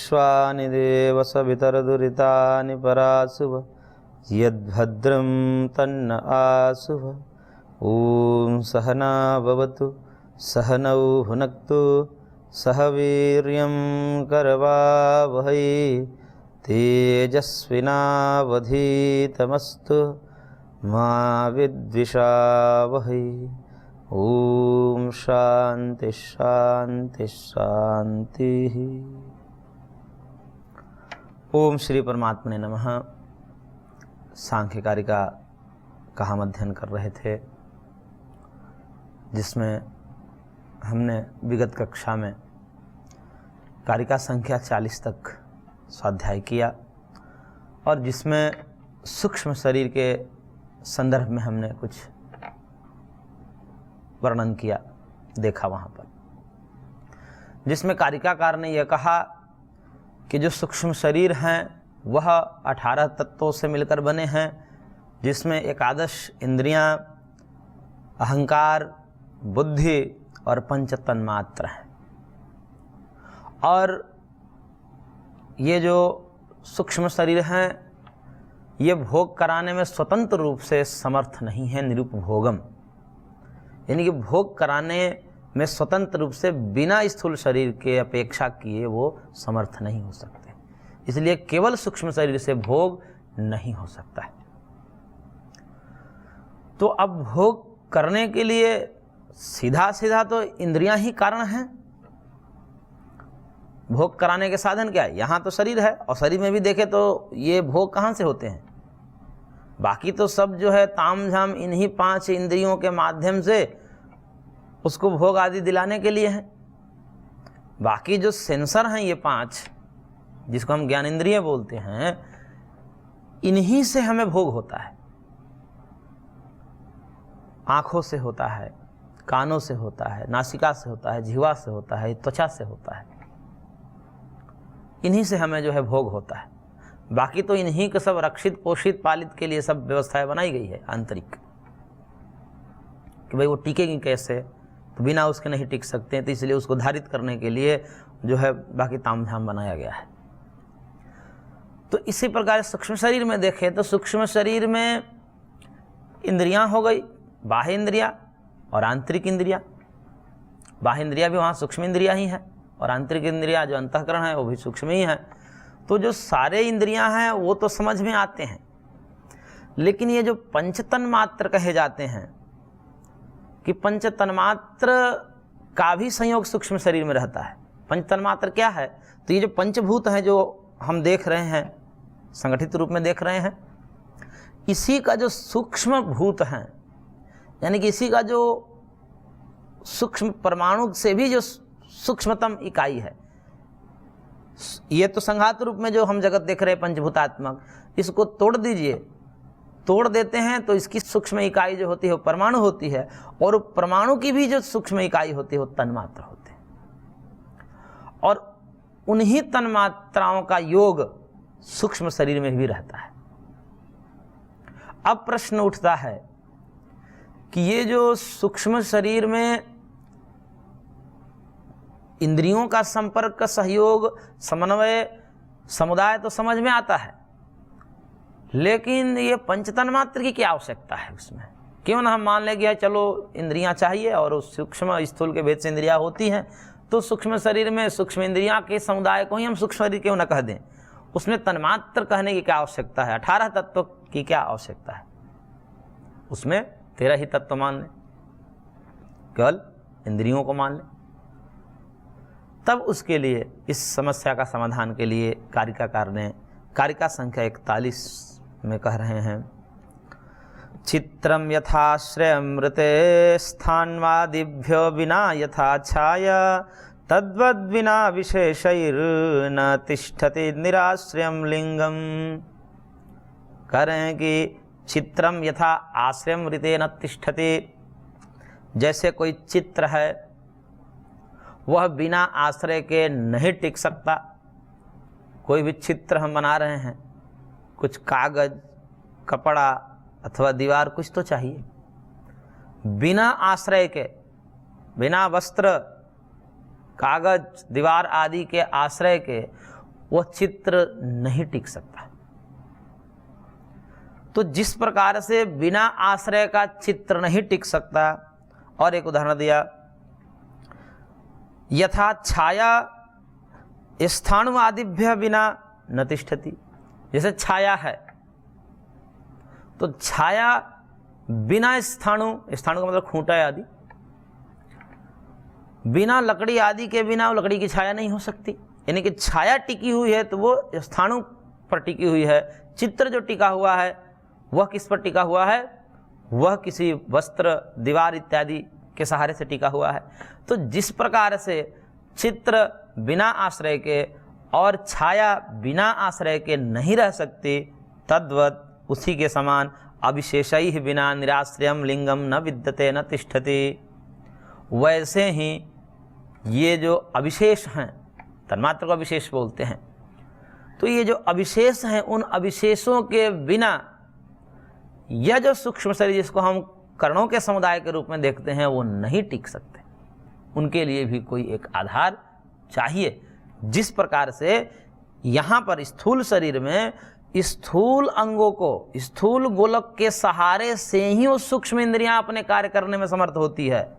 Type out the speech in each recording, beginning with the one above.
विश्वानि देव सवितरदुरितानि पराशुभ यद्भद्रं तन्न आशुभ। ॐ सहना भवतु सहनौ भुनक्तु सह वीर्यं करवावहै तेजस्विनावधीतमस्तु मा विद्विषावहै। ओम शांति शांति शांति। ओम श्री परमात्मने नमः। सांख्य कारिका का हम अध्ययन कर रहे थे, जिसमें हमने विगत कक्षा में कारिका संख्या 40 तक स्वाध्याय किया और जिसमें सूक्ष्म शरीर के संदर्भ में हमने कुछ वर्णन किया, देखा वहाँ पर, जिसमें कारिकाकार ने यह कहा कि जो सूक्ष्म शरीर हैं वह 18 तत्वों से मिलकर बने हैं, जिसमें एकादश इंद्रियां, अहंकार, बुद्धि और पंच तन्मात्र हैं। और ये जो सूक्ष्म शरीर हैं ये भोग कराने में स्वतंत्र रूप से समर्थ नहीं है, निरुपभोगम, यानी कि भोग कराने में स्वतंत्र रूप से बिना स्थूल शरीर के अपेक्षा किए वो समर्थ नहीं हो सकते। इसलिए केवल सूक्ष्म शरीर से भोग नहीं हो सकता है। तो अब भोग करने के लिए सीधा सीधा तो इंद्रियां ही कारण हैं। भोग कराने के साधन क्या है? यहाँ तो शरीर है, और शरीर में भी देखे तो ये भोग कहाँ से होते हैं? बाकी तो सब जो है ताम झाम इन्हीं 5 इंद्रियों के माध्यम से उसको भोग आदि दिलाने के लिए है। बाकी जो सेंसर हैं ये 5, जिसको हम ज्ञान इंद्रिय बोलते हैं, इन्हीं से हमें भोग होता है। आँखों से होता है, कानों से होता है, नासिका से होता है, जिह्वा से होता है, त्वचा से होता है। इन्हीं से हमें जो है भोग होता है। बाकी तो इन्हीं के सब रक्षित पोषित पालित के लिए सब व्यवस्थाएं बनाई गई है आंतरिक, कि भाई वो टिकेगी कैसे, तो बिना उसके नहीं टिक सकते हैं, तो इसलिए उसको धारित करने के लिए जो है बाकी तामझाम बनाया गया है। तो इसी प्रकार सूक्ष्म शरीर में देखें तो सूक्ष्म शरीर में इंद्रियां हो गई, बाह्य इंद्रियां और आंतरिक इंद्रियां। बाह्य इंद्रियां भी वहाँ सूक्ष्म इंद्रियां ही हैं, और आंतरिक इंद्रियां जो अंतःकरण है वो भी सूक्ष्म ही हैं। तो जो सारे इंद्रियां हैं वो तो समझ में आते हैं, लेकिन ये जो पंचतन मात्र कहे जाते हैं कि पंचतन मात्र का भी संयोग सूक्ष्म शरीर में रहता है। पंचतन मात्र क्या है? तो ये जो पंचभूत हैं जो हम देख रहे हैं, संगठित रूप में देख रहे हैं, इसी का जो सूक्ष्म भूत हैं, यानी कि इसी का जो सूक्ष्म परमाणु से भी जो सूक्ष्मतम इकाई है, ये तो संघात रूप में जो हम जगत देख रहे हैं पंचभूतात्मक, इसको तोड़ दीजिए, तोड़ देते हैं तो इसकी सूक्ष्म इकाई जो होती है वो परमाणु होती है, और परमाणु की भी जो सूक्ष्म इकाई होती है वो तन्मात्रा होती है। और उन्हीं तन्मात्राओं का योग सूक्ष्म शरीर में भी रहता है। अब प्रश्न उठता है कि ये जो सूक्ष्म शरीर में इंद्रियों का संपर्क, सहयोग, समन्वय, समुदाय तो समझ में आता है, लेकिन ये पंचतन्मात्र की क्या आवश्यकता है उसमें? क्यों ना हम मान ले गया चलो इंद्रियां चाहिए, और उस सूक्ष्म स्थूल के भेद से इंद्रियां होती हैं, तो सूक्ष्म शरीर में सूक्ष्म इंद्रियां के समुदाय को ही हम सूक्ष्म शरीर क्यों ना कह दें? उसमें तन्मात्र कहने की क्या आवश्यकता है? 18 तत्व की क्या आवश्यकता है? उसमें 13 ही तत्व मान लें, केवल इंद्रियों को मान लें। तब उसके लिए, इस समस्या का समाधान के लिए कारिकाकार ने कारिका संख्या 41 में कह रहे हैं, चित्रम यथाश्रयमृते स्थान्वादिभ्यो विना यथा छाया तद्वद् विना विशेषैर्न तिष्ठति निराश्रयम लिंगम। कह रहे हैं कि चित्रम यथा आश्रयमृते न तिष्ठति, जैसे कोई चित्र है वह बिना आश्रय के नहीं टिक सकता। कोई भी चित्र हम बना रहे हैं, कुछ कागज, कपड़ा अथवा दीवार कुछ तो चाहिए। बिना आश्रय के, बिना वस्त्र, कागज, दीवार आदि के आश्रय के वह चित्र नहीं टिक सकता। तो जिस प्रकार से बिना आश्रय का चित्र नहीं टिक सकता, और एक उदाहरण दिया, यथा छाया स्थाणु आदिभ्य बिना न तिष्ठति। जैसे छाया है, तो छाया बिना स्थाणु, स्थाणु का मतलब खूंटा आदि, बिना लकड़ी आदि के बिना वो लकड़ी की छाया नहीं हो सकती। यानी कि छाया टिकी हुई है तो वो स्थाणु पर टिकी हुई है। चित्र जो टिका हुआ है वह किस पर टिका हुआ है? वह किसी वस्त्र, दीवार इत्यादि के सहारे से टिका हुआ है। तो जिस प्रकार से चित्र बिना आश्रय के और छाया बिना आश्रय के नहीं रह सकती, तद्वत् उसी के समान अविशेषैः बिना निराश्रयम् लिंगम न विद्यते न तिष्ठति। वैसे ही ये जो अविशेष हैं, तन्मात्र को अविशेष बोलते हैं, तो ये जो अविशेष हैं, उन अविशेषों के बिना यह जो सूक्ष्म शरीर जिसको हम करणों के समुदाय के रूप में देखते हैं वो नहीं टिक सकते। उनके लिए भी कोई एक आधार चाहिए। जिस प्रकार से यहाँ पर स्थूल शरीर में स्थूल अंगों को, स्थूल गोलक के सहारे से ही वो सूक्ष्म इंद्रियां अपने कार्य करने में समर्थ होती है,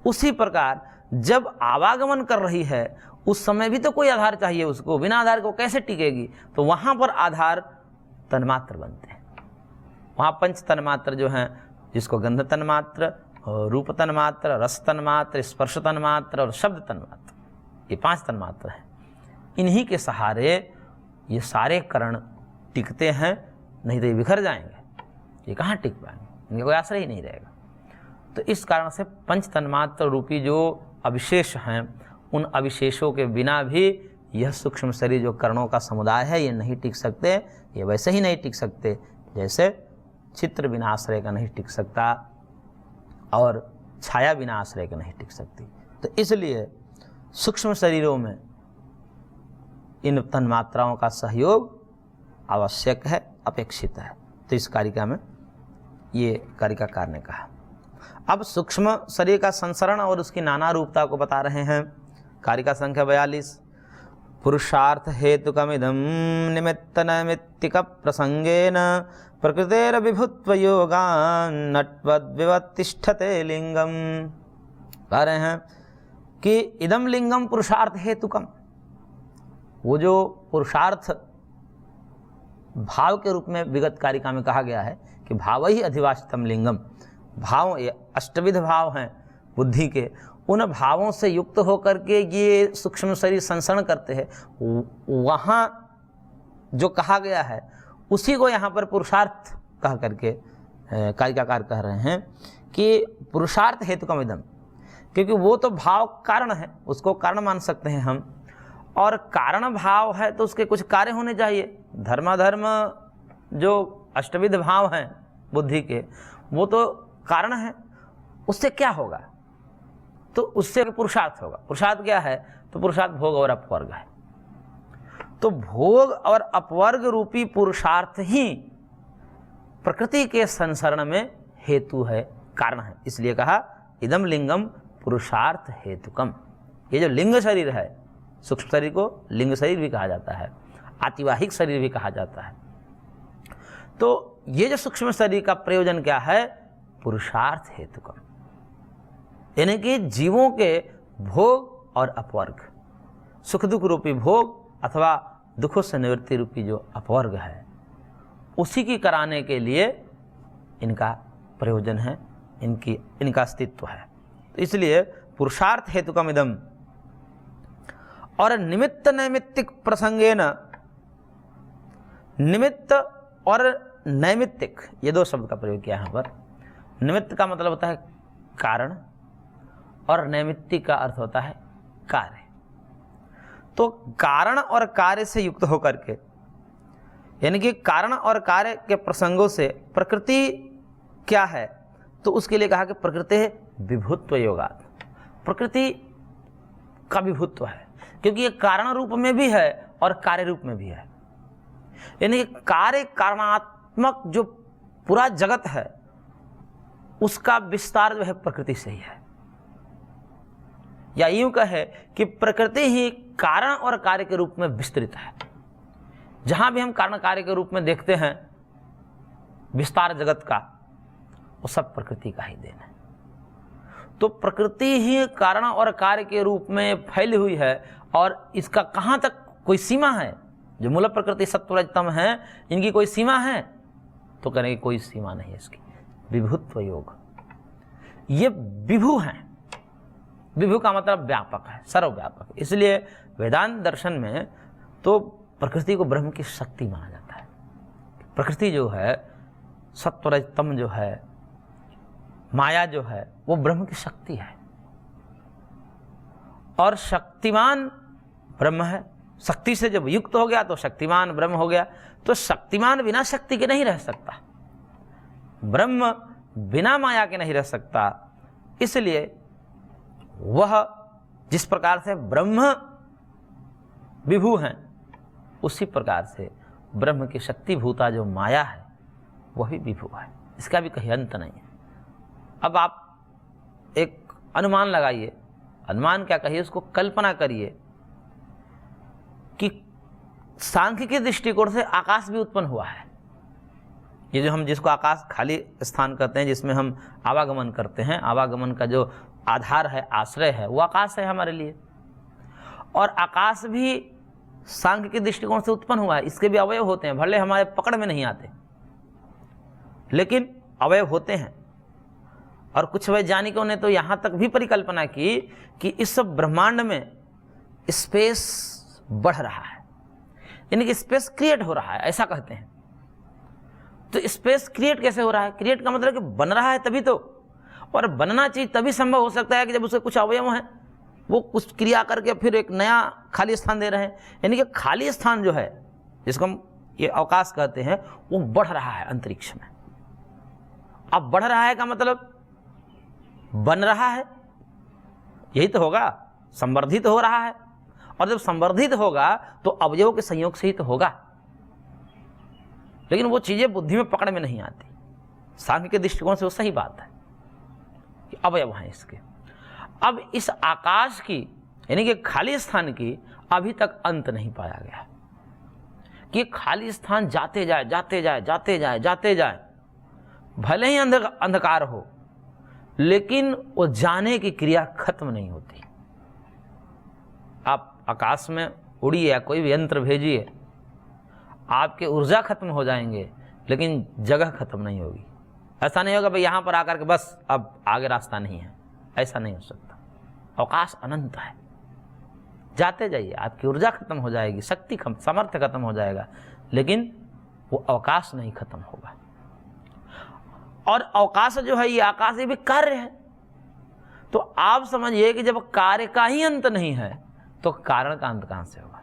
उसी प्रकार जब आवागमन कर रही है उस समय भी तो कोई आधार चाहिए उसको। बिना आधार को कैसे टिकेगी? तो वहाँ पर आधार तन्मात्र बनते हैं। वहाँ पंच तन्मात्र जो हैं, जिसको गंध तन्मात्र, रूप तन्मात्र, रस तन्मात्र, स्पर्श तन्मात्र और शब्द तन्मात्र, ये 5 तन्मात्र हैं। इन्हीं के सहारे ये सारे करण टिकते हैं, नहीं तो ये बिखर जाएंगे, ये कहाँ टिक पाएंगे, इनका कोई आश्रय ही नहीं रहेगा। तो इस कारण से पंच तन्मात्र रूपी जो अविशेष हैं, उन अविशेषों के बिना भी यह सूक्ष्म शरीर जो करणों का समुदाय है ये नहीं टिक सकते। ये वैसे ही नहीं टिक सकते जैसे चित्र बिना आश्रय का नहीं टिक सकता और छाया बिना आश्रय का नहीं टिक सकती। तो इसलिए सूक्ष्म शरीरों में इन तन्मात्राओं का सहयोग आवश्यक है, अपेक्षित है। तो इस कारिका में ये कारिकाकार ने कहा। अब सूक्ष्म शरीर का संसरण और उसकी नाना रूपता को बता रहे हैं। कारिका संख्या 42। पुरुषार्थ हेतुकमिदं निमित्त नैमित्तिक प्रसंगेन प्रकृतेरविभुत्व योगान् नट्वद्विवतिष्ठते लिंगम। कह रहे हैं कि इदम लिंगम पुरुषार्थ हेतुकम, वो जो पुरुषार्थ भाव के रूप में विगत कारिका में कहा गया है कि भाव ही अधिवासितम लिंगम, भाव ये अष्टविध भाव हैं बुद्धि के, उन भावों से युक्त होकर के ये सूक्ष्म शरीर संसरण करते हैं। वहाँ जो कहा गया है उसी को यहाँ पर पुरुषार्थ कह करके कारिकाकार कह रहे हैं कि पुरुषार्थ हेतुकम इदम, क्योंकि वो तो भाव कारण है, उसको कारण मान सकते हैं हम, और कारण भाव है तो उसके कुछ कार्य होने चाहिए। धर्माधर्म जो अष्टविध भाव हैं बुद्धि के, वो तो कारण है, उससे क्या होगा? तो उससे पुरुषार्थ होगा। पुरुषार्थ क्या है? तो पुरुषार्थ भोग और अपवर्ग है। तो भोग और अपवर्ग रूपी पुरुषार्थ ही प्रकृति के संसरण में हेतु है, कारण है। इसलिए कहा इदम लिंगम पुरुषार्थ हेतुकम। ये जो लिंग शरीर है, सूक्ष्म शरीर को लिंग शरीर भी कहा जाता है, आतिवाहिक शरीर भी कहा जाता है। तो ये जो सूक्ष्म शरीर का प्रयोजन क्या है? पुरुषार्थ हेतुकम, यानी कि जीवों के भोग और अपवर्ग, सुख दुख रूपी भोग अथवा दुखों से निवृत्ति रूपी जो अपवर्ग है, उसी की कराने के लिए इनका प्रयोजन है, इनका अस्तित्व है। तो इसलिए पुरुषार्थ हेतुकम इदम। और निमित्त नैमित्तिक प्रसंगेन, निमित्त और नैमित्तिक ये 2 शब्द का प्रयोग किया यहाँ पर। निमित्त का मतलब होता है कारण और नैमित्तिक का अर्थ होता है कार्य। तो कारण और कार्य से युक्त होकर के, यानी कि कारण और कार्य के प्रसंगों से प्रकृति क्या है, तो उसके लिए कहा कि प्रकृति है विभुत्व योगात्। प्रकृति का विभुत्व है, क्योंकि ये कारण रूप में भी है और कार्य रूप में भी है। यानी कि कार्य कारणात्मक जो पूरा जगत है उसका विस्तार जो है प्रकृति से ही है। या यूं कहे कि प्रकृति ही कारण और कार्य के रूप में विस्तृत है। जहां भी हम कारण कार्य के रूप में देखते हैं विस्तार जगत का, वो सब प्रकृति का ही देन है। तो प्रकृति ही कारण और कार्य के रूप में फैली हुई है, और इसका कहाँ तक कोई सीमा है? जो मूल प्रकृति सत्व रजतम है, इनकी कोई सीमा है? तो करेंगे कोई सीमा नहीं है इसकी। विभुत्व योग, ये विभु हैं। विभु का मतलब व्यापक है, सर्वव्यापक। इसलिए वेदांत दर्शन में तो प्रकृति को ब्रह्म की शक्ति माना जाता है। प्रकृति जो है, सत्वरजतम जो है, माया जो है, वो ब्रह्म की शक्ति है। और शक्तिमान ब्रह्म है। शक्ति से जब युक्त हो गया तो शक्तिमान ब्रह्म हो गया। तो शक्तिमान बिना शक्ति के नहीं रह सकता, ब्रह्म बिना माया के नहीं रह सकता। इसलिए वह जिस प्रकार से ब्रह्म विभु हैं, उसी प्रकार से ब्रह्म की शक्तिभूता जो माया है वह भी विभु है। इसका भी कहीं अंत नहीं है। अब आप एक अनुमान लगाइए, अनुमान क्या कहिए, उसको कल्पना करिए कि सांख्य के दृष्टिकोण से आकाश भी उत्पन्न हुआ है। ये जो हम जिसको आकाश खाली स्थान कहते हैं, जिसमें हम आवागमन करते हैं, आवागमन का जो आधार है, आश्रय है, वो आकाश है हमारे लिए। और आकाश भी सांख्य के दृष्टिकोण से उत्पन्न हुआ है। इसके भी अवयव होते हैं, भले हमारे पकड़ में नहीं आते, लेकिन अवयव होते हैं। और कुछ वैज्ञानिकों ने तो यहाँ तक भी परिकल्पना की कि इस ब्रह्मांड में स्पेस बढ़ रहा है, यानी कि स्पेस क्रिएट हो रहा है, ऐसा कहते हैं। तो स्पेस क्रिएट कैसे हो रहा है? क्रिएट का मतलब कि बन रहा है तभी तो, और बनना चाहिए तभी संभव हो सकता है कि जब उसके कुछ अवयव हैं, वो कुछ क्रिया करके फिर एक नया खाली स्थान दे रहे हैं। यानी कि खाली स्थान जो है, जिसको हम ये अवकाश कहते हैं, वो बढ़ रहा है अंतरिक्ष में। अब बढ़ रहा है का मतलब बन रहा है, यही तो होगा, संवर्धित हो रहा है। और जब संवर्धित होगा तो अवयवों के संयोग से ही तो होगा, लेकिन वो चीजें बुद्धि में पकड़ में नहीं आती। सांख्य के दृष्टिकोण से वो सही बात है कि अवयव हैं इसके। अब इस आकाश की, यानी कि खाली स्थान की, अभी तक अंत नहीं पाया गया कि खाली स्थान जाते जाए, जाते जाए, जाते जाए, जाते जाए। भले ही अंधकार हो, लेकिन वो जाने की क्रिया खत्म नहीं होती। आप आकाश में उड़िए या कोई भी यंत्र भेजिए, आपके ऊर्जा खत्म हो जाएंगे, लेकिन जगह खत्म नहीं होगी। ऐसा नहीं होगा भाई यहाँ पर आकर के बस अब आगे रास्ता नहीं है, ऐसा नहीं हो सकता। अवकाश अनंत है, जाते जाइए, आपकी ऊर्जा खत्म हो जाएगी, शक्ति सामर्थ्य खत्म हो जाएगा, लेकिन वो अवकाश नहीं खत्म होगा। और अवकाश जो है, ये आकाश, ये भी कार्य है। तो आप समझिए कि जब कार्य का ही अंत नहीं है तो कारण का अंत कहां से होगा?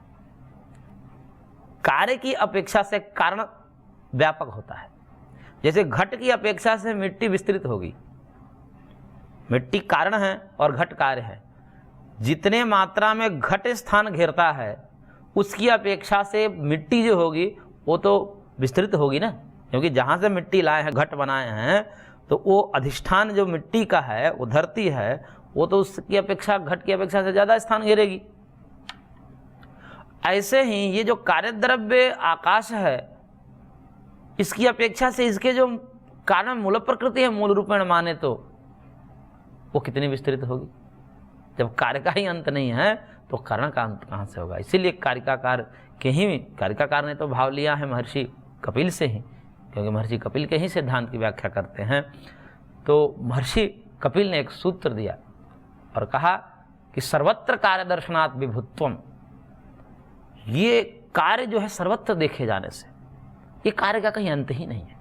कार्य की अपेक्षा से कारण व्यापक होता है। जैसे घट की अपेक्षा से मिट्टी विस्तृत होगी। मिट्टी कारण है और घट कार्य है। जितने मात्रा में घट स्थान घेरता है, उसकी अपेक्षा से मिट्टी जो होगी वो तो विस्तृत होगी ना, क्योंकि जहाँ से मिट्टी लाए हैं, घट बनाए हैं, तो वो अधिष्ठान जो मिट्टी का है, वो धरती है, वो तो उसकी अपेक्षा, घट की अपेक्षा से ज़्यादा स्थान घेरेगी। ऐसे ही ये जो कार्य द्रव्य आकाश है, इसकी अपेक्षा से इसके जो कारण मूल प्रकृति है, मूल रूपेण माने तो वो कितनी विस्तृत होगी। जब कार्य का ही अंत नहीं है तो कारण का अंत कहाँ से होगा? इसीलिए कारिकाकार ने तो भाव लिया है महर्षि कपिल से ही, क्योंकि महर्षि कपिल के ही सिद्धांत की व्याख्या करते हैं। तो महर्षि कपिल ने एक सूत्र दिया और कहा कि सर्वत्र कार्य दर्शनात् विभुत्वम। ये कार्य जो है सर्वत्र देखे जाने से, ये कार्य का कहीं अंत ही नहीं है।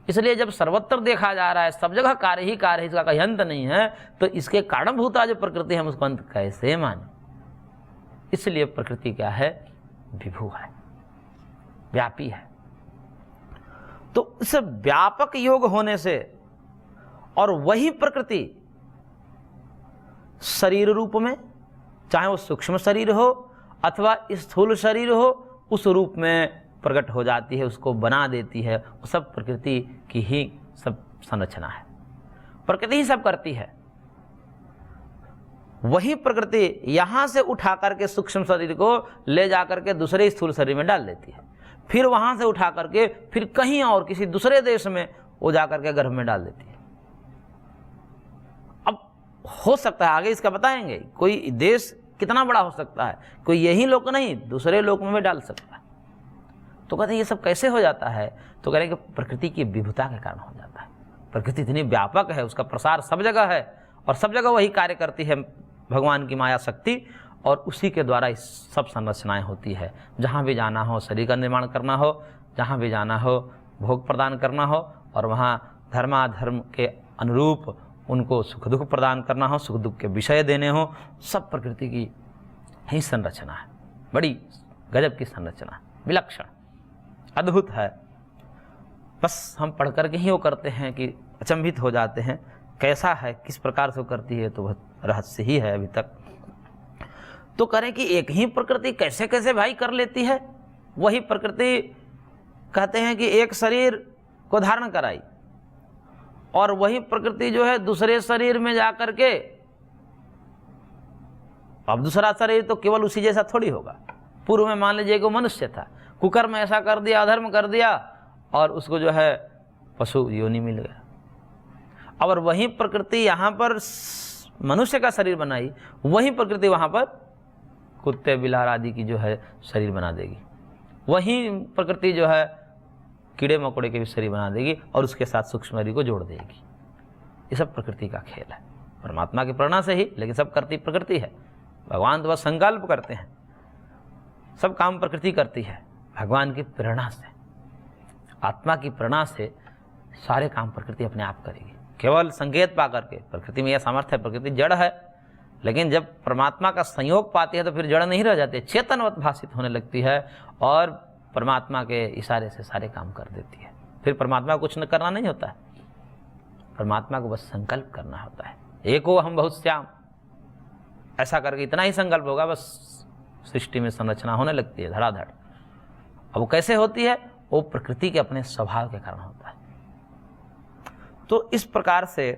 इसलिए जब सर्वत्र देखा जा रहा है, सब जगह कार्य ही कार्य है, इसका कहीं अंत नहीं है, तो इसके कारणभूता जो प्रकृति है, हम उसको अंत कैसे माने? इसलिए प्रकृति क्या है? विभु है, व्यापी है। तो इस व्यापक योग होने से, और वही प्रकृति शरीर रूप में, चाहे वो सूक्ष्म शरीर हो अथवा स्थूल शरीर हो, उस रूप में प्रकट हो जाती है, उसको बना देती है। वो सब प्रकृति की ही सब संरचना है, प्रकृति ही सब करती है। वही प्रकृति यहाँ से उठा करके सूक्ष्म शरीर को ले जा करके दूसरे स्थूल शरीर में डाल देती है, फिर वहाँ से उठा करके फिर कहीं और किसी दूसरे देश में वो जा करके गर्भ में डाल देती है। अब हो सकता है आगे इसका बताएंगे, कोई देश कितना बड़ा हो सकता है, कोई यही लोक नहीं दूसरे लोक में भी डाल सकता है। तो कहते हैं ये सब कैसे हो जाता है, तो कह रहे हैं कि प्रकृति की विभुता के कारण हो जाता है। प्रकृति इतनी व्यापक है, उसका प्रसार सब जगह है और सब जगह वही कार्य करती है भगवान की माया शक्ति, और उसी के द्वारा इस सब संरचनाएं होती है। जहाँ भी जाना हो, शरीर का निर्माण करना हो, जहाँ भी जाना हो, भोग प्रदान करना हो, और वहाँ धर्माधर्म के अनुरूप उनको सुख दुख प्रदान करना हो, सुख दुख के विषय देने हो, सब प्रकृति की ही संरचना है। बड़ी गजब की संरचना, विलक्षण, अद्भुत है। बस हम पढ़ करके ही वो करते हैं कि अचंभित हो जाते हैं, कैसा है, किस प्रकार से वो करती है, तो बहुत रहस्य ही है अभी तक। तो करें कि एक ही प्रकृति कैसे कैसे भाई कर लेती है। वही प्रकृति कहते हैं कि एक शरीर को धारण कराई, और वही प्रकृति जो है दूसरे शरीर में जाकर के, अब दूसरा शरीर तो केवल उसी जैसा थोड़ी होगा। पूर्व में मान लीजिए कि मनुष्य था, कुकर में ऐसा कर दिया, अधर्म कर दिया, और उसको जो है पशु योनि मिल गया। और वही प्रकृति यहाँ पर मनुष्य का शरीर बनाई, वही प्रकृति वहाँ पर कुत्ते बिलार आदि की जो है शरीर बना देगी। वही प्रकृति जो है कीड़े मकोड़े के भी शरीर बना देगी, और उसके साथ सूक्ष्म शरीर को जोड़ देगी। ये सब प्रकृति का खेल है, परमात्मा की प्रेरणा से ही, लेकिन सब करती प्रकृति है। भगवान तो बस संकल्प करते हैं, सब काम प्रकृति करती है भगवान की प्रेरणा से। आत्मा की प्रेरणा से सारे काम प्रकृति अपने आप करेगी, केवल संकेत पा करके। प्रकृति में यह सामर्थ्य है, प्रकृति जड़ है, लेकिन जब परमात्मा का संयोग पाती है तो फिर जड़ नहीं रह जाती, चेतनवत भाषित होने लगती है, और परमात्मा के इशारे से सारे काम कर देती है। फिर परमात्मा को कुछ न करना नहीं होता है, परमात्मा को बस संकल्प करना होता है। एको हम बहुत श्याम, ऐसा करके इतना ही संकल्प होगा, बस सृष्टि में संरचना होने लगती है धड़ाधड़। अब वो कैसे होती है, वो प्रकृति के अपने स्वभाव के कारण होता है। तो इस प्रकार से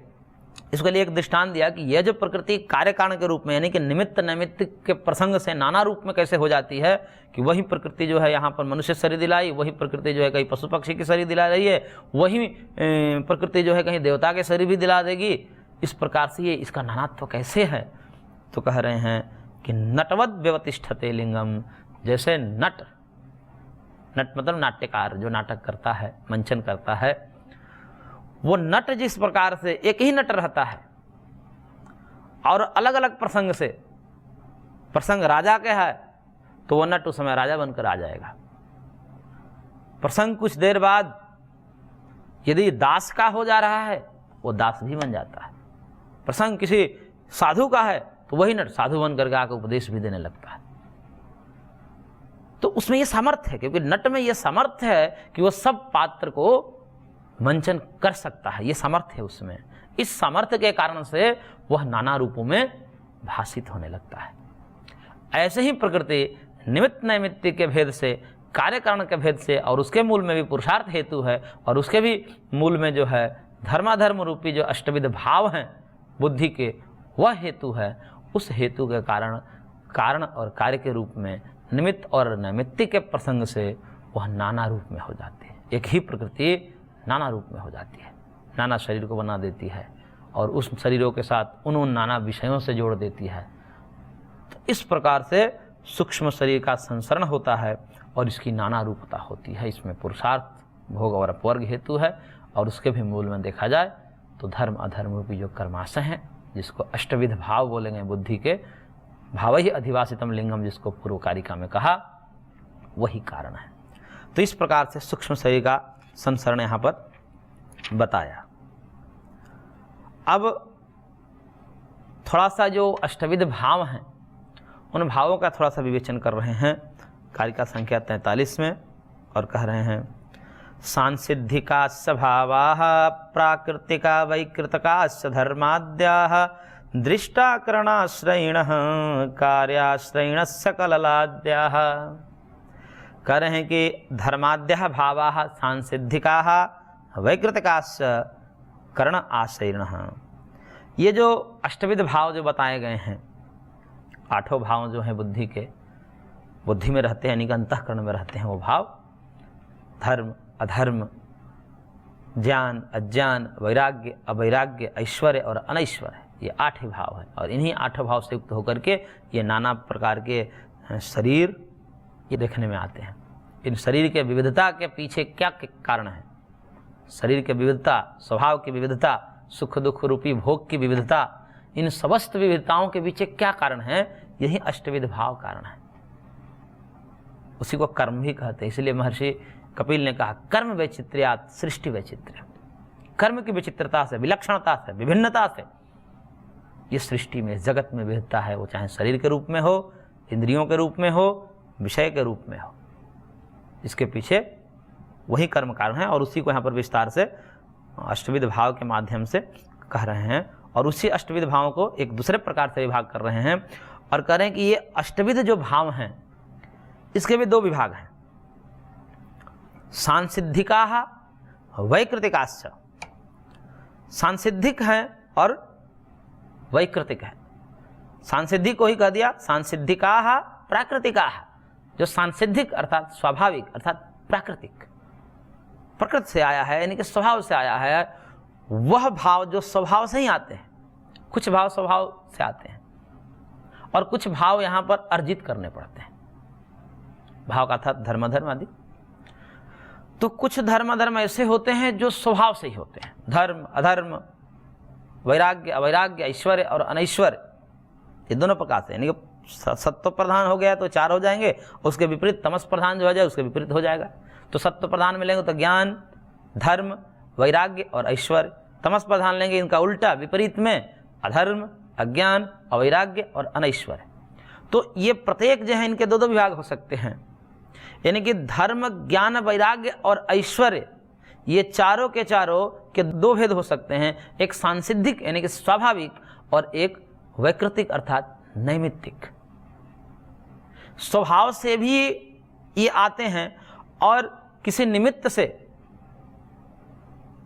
इसके लिए एक दृष्टांत दिया कि यह जो प्रकृति कार्य कारण के रूप में, यानी कि निमित्त नैमित्तिक के प्रसंग से नाना रूप में कैसे हो जाती है, कि वही प्रकृति जो है यहाँ पर मनुष्य शरीर दिलाई, वही प्रकृति जो है कहीं पशु पक्षी की शरीर दिला रही है, वही प्रकृति जो है कहीं देवता के शरीर भी दिला देगी। इस प्रकार से ये इसका नानात्व कैसे है, तो कह रहे हैं कि नटवद व्यवतिष्ठते लिंगम, जैसे नट मतलब नाट्यकार जो नाटक करता है, मंचन करता है, वो नट जिस प्रकार से एक ही नट रहता है और अलग अलग प्रसंग से, प्रसंग राजा के है तो वो नट उस समय राजा बनकर आ जाएगा। प्रसंग कुछ देर बाद यदि दास का हो जा रहा है, वो दास भी बन जाता है। प्रसंग किसी साधु का है तो वही नट साधु बन करके आकर उपदेश भी देने लगता है। तो उसमें ये सामर्थ्य है, क्योंकि नट में ये सामर्थ्य है कि वो सब पात्र को मंचन कर सकता है, ये सामर्थ्य है उसमें। इस सामर्थ्य के कारण से वह नाना रूपों में भाषित होने लगता है। ऐसे ही प्रकृति निमित्त नैमित्तिक के भेद से, कार्य कारण के भेद से, और उसके मूल में भी पुरुषार्थ हेतु है, और उसके भी मूल में जो है धर्माधर्म रूपी जो अष्टविध भाव हैं बुद्धि के, वह हेतु है। उस हेतु के कारण कारण और कार्य के रूप में, निमित्त और नैमित्तिक के प्रसंग से वह नाना रूप में हो जाती है। एक ही प्रकृति नाना रूप में हो जाती है, नाना शरीर को बना देती है, और उस शरीरों के साथ उन नाना विषयों से जोड़ देती है। तो इस प्रकार से सूक्ष्म शरीर का संसरण होता है, और इसकी नाना रूपता होती है। इसमें पुरुषार्थ, भोग और अपवर्ग हेतु है, और उसके भी मूल में देखा जाए तो धर्म अधर्म रूपी जो कर्माशय हैं, जिसको अष्टविध भाव बोलेंगे बुद्धि के, भाव ही अधिवासितम लिंगम जिसको पूर्व कारिका में कहा, वही कारण है। तो इस प्रकार से सूक्ष्म शरीर का संसरण यहाँ पर बताया। अब थोड़ा सा जो अष्टविध भाव हैं, उन भावों का थोड़ा सा विवेचन कर रहे हैं कारिका संख्या 43 में, और कह रहे हैं सांसिद्धिका स्वभावाः प्राकृतिका वैकृतिकाश्च धर्माद्याः दृष्टाकरणाश्रयिणः कार्याश्रयिणस्य कललाद्याः। कह रहे हैं कि धर्माद्यः भावाः सांसिद्धिकाः वैकृतिकाश्च करण आश्रयिणः। ये जो अष्टविध भाव जो बताए गए हैं, आठों भाव जो हैं बुद्धि के, बुद्धि में रहते हैं, यानी कि अंतःकरण में रहते हैं वो भाव, धर्म अधर्म, ज्ञान अज्ञान, वैराग्य अवैराग्य, ऐश्वर्य और अनैश्वर्य, ये 8 ही भाव हैं। और इन्हीं 8 भाव से युक्त होकर के ये नाना प्रकार के शरीर ये देखने में आते हैं। इन शरीर के विविधता के पीछे क्या कारण है? शरीर की विविधता, स्वभाव की विविधता, सुख दुख रूपी भोग की विविधता, इन समस्त विविधताओं के पीछे क्या कारण है? यही अष्टविध भाव कारण है। उसी को कर्म भी कहते हैं। इसलिए महर्षि कपिल ने कहा कर्म वैचित्र्यात् सृष्टि वैचित्र्य। कर्म की विचित्रता से, विलक्षणता से, विभिन्नता से ये सृष्टि में, जगत में विविधता है। वो चाहे शरीर के रूप में हो, इंद्रियों के रूप में हो, विषय के रूप में हो, इसके पीछे वही कर्म कारण है। और उसी को यहाँ पर विस्तार से अष्टविध भाव के माध्यम से कह रहे हैं। और उसी अष्टविध भावों को एक दूसरे प्रकार से विभाग कर रहे हैं और कह रहे हैं कि ये अष्टविध जो भाव हैं इसके भी 2 विभाग हैं, सांसिद्धिकाः वैकृतिकाश्च। सांसिद्धिक हैं और वैकृतिक है। सांसिद्धिक को ही कह दिया, सांसिद्धिकाः प्राकृतिकाः। जो सांसिद्धिक अर्थात स्वाभाविक अर्थात प्राकृतिक, प्रकृति से आया है, यानी कि स्वभाव से आया है, वह भाव जो स्वभाव से ही आते हैं। कुछ भाव स्वभाव से आते हैं और कुछ भाव यहाँ पर अर्जित करने पड़ते हैं। भाव का अर्थात धर्म धर्म आदि। तो कुछ धर्म धर्म ऐसे होते हैं जो स्वभाव से ही होते हैं, धर्म अधर्म, वैराग्य अवैराग्य, ऐश्वर्य और अनैश्वर्य, ये दोनों प्रकार से। यानी कि सत्व प्रधान हो गया तो 4 हो जाएंगे, उसके विपरीत तमस प्रधान जो हो जाए उसके विपरीत हो जाएगा। तो सत्व प्रधान मिलेंगे तो ज्ञान, धर्म, वैराग्य और ऐश्वर्य। तमस प्रधान लेंगे इनका उल्टा विपरीत में अधर्म, अज्ञान, अवैराग्य और अनैश्वर्य। तो ये प्रत्येक जो है इनके 2 विभाग हो सकते हैं। यानी कि धर्म, ज्ञान, वैराग्य और ऐश्वर्य, ये चारों के 2 भेद हो सकते हैं। एक सांसिद्धिक यानी कि स्वाभाविक और एक वैकृतिक अर्थात नैमित्तिक। स्वभाव से भी ये आते हैं और किसी निमित्त से,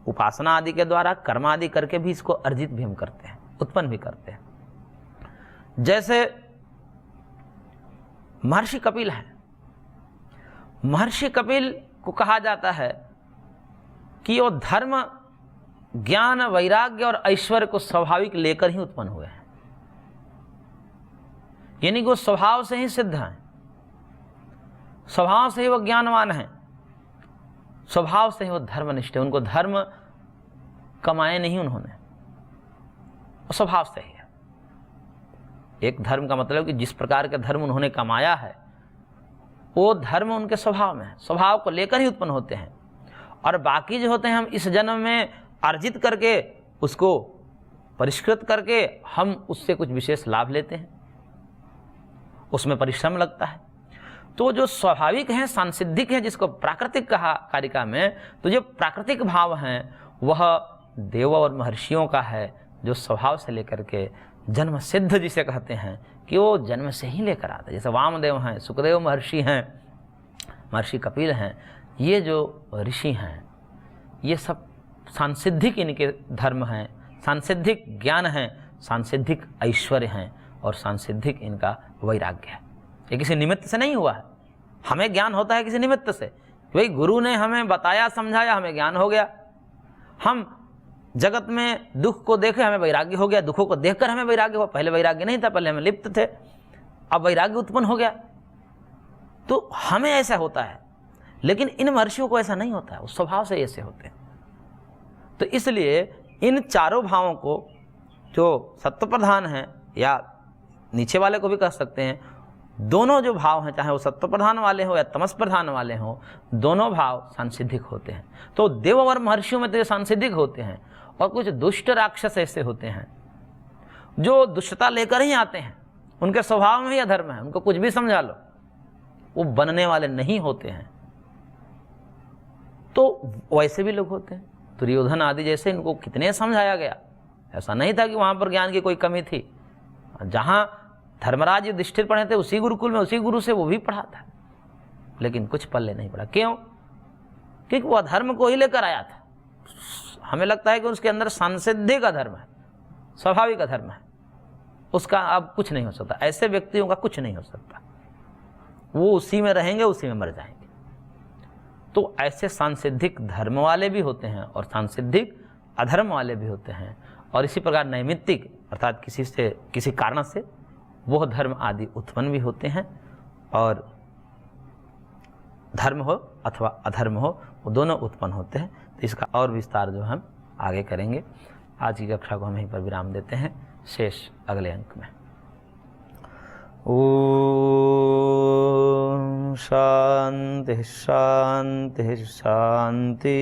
उपासना आदि के द्वारा, कर्म आदि करके भी इसको अर्जित भी हम करते हैं, उत्पन्न भी करते हैं। जैसे महर्षि कपिल हैं। महर्षि कपिल को कहा जाता है कि वो धर्म, ज्ञान, वैराग्य और ऐश्वर्य को स्वाभाविक लेकर ही उत्पन्न हुए हैं। यानी कि वो स्वभाव से ही सिद्ध हैं, स्वभाव से ही वो ज्ञानवान हैं, स्वभाव से ही वो धर्मनिष्ठ है। उनको धर्म कमाए नहीं उन्होंने, वो स्वभाव से ही है। एक धर्म का मतलब कि जिस प्रकार का धर्म उन्होंने कमाया है वो धर्म उनके स्वभाव में है, स्वभाव को लेकर ही उत्पन्न होते हैं। और बाकी जो होते हैं हम इस जन्म में अर्जित करके, उसको परिष्कृत करके हम उससे कुछ विशेष लाभ लेते हैं, उसमें परिश्रम लगता है। तो जो स्वाभाविक हैं, सांसिद्धिक हैं, जिसको प्राकृतिक कहा कारिका में, तो जो प्राकृतिक भाव हैं वह देव और महर्षियों का है, जो स्वभाव से लेकर के जन्म सिद्ध जिसे कहते हैं कि वो जन्म से ही लेकर आते हैं। जैसे वामदेव हैं, सुखदेव महर्षि हैं, महर्षि कपिल हैं, ये जो ऋषि हैं ये सब सांसिद्धिक इनके धर्म हैं, सांसिद्धिक ज्ञान हैं, सांसिद्धिक ऐश्वर्य हैं और सांसिद्धिक इनका वैराग्य है। ये किसी निमित्त से नहीं हुआ है। हमें ज्ञान होता है किसी निमित्त से, भाई गुरु ने हमें बताया समझाया, हमें ज्ञान हो गया। हम जगत में दुख को देखे, हमें वैराग्य हो गया, दुखों को देखकर हमें वैराग्य हुआ। पहले वैराग्य नहीं था, पहले हमें लिप्त थे, अब वैराग्य उत्पन्न हो गया। तो हमें ऐसा होता है, लेकिन इन महर्षियों को ऐसा नहीं होता है, वो स्वभाव से ऐसे होते हैं। तो इसलिए इन चारों भावों को, जो सत्व प्रधान हैं या नीचे वाले को भी कह सकते हैं, दोनों जो भाव हैं, चाहे वो सत्व प्रधान वाले हो या तमस प्रधान वाले हो, दोनों भाव सांसिद्धिक होते हैं। तो देव और महर्षियों में तो ये सांसिद्धिक होते हैं, और कुछ दुष्ट राक्षस ऐसे होते हैं जो दुष्टता लेकर ही आते हैं, उनके स्वभाव में ही अधर्म है, उनको कुछ भी समझा लो, वो बनने वाले नहीं होते हैं। तो वैसे भी लोग होते हैं, दुर्योधन आदि जैसे, इनको कितने समझाया गया, ऐसा नहीं था कि वहाँ पर ज्ञान की कोई कमी थी। जहाँ धर्मराज युधिष्ठिर पढ़े थे उसी गुरुकुल में, उसी गुरु से वो भी पढ़ा था, लेकिन कुछ पल्ले नहीं पड़ा। क्यों? क्योंकि वो अधर्म को ही लेकर आया था। हमें लगता है कि उसके अंदर सांसिद्धिक अधर्म है, स्वाभाविक अधर्म है, उसका अब कुछ नहीं हो सकता। ऐसे व्यक्तियों का कुछ नहीं हो सकता, वो उसी में रहेंगे, उसी में मर जाएंगे। तो ऐसे सांसिद्धिक धर्म वाले भी होते हैं और सांसिद्धिक अधर्म वाले भी होते हैं। और इसी प्रकार नैमित्तिक अर्थात किसी कारण से वह धर्म आदि उत्पन्न भी होते हैं, और धर्म हो अथवा अधर्म हो वो दोनों उत्पन्न होते हैं। तो इसका और विस्तार जो हम आगे करेंगे। आज की कक्षा को हम यहीं पर विराम देते हैं, शेष अगले अंक में। ओम शांति शांति शांति।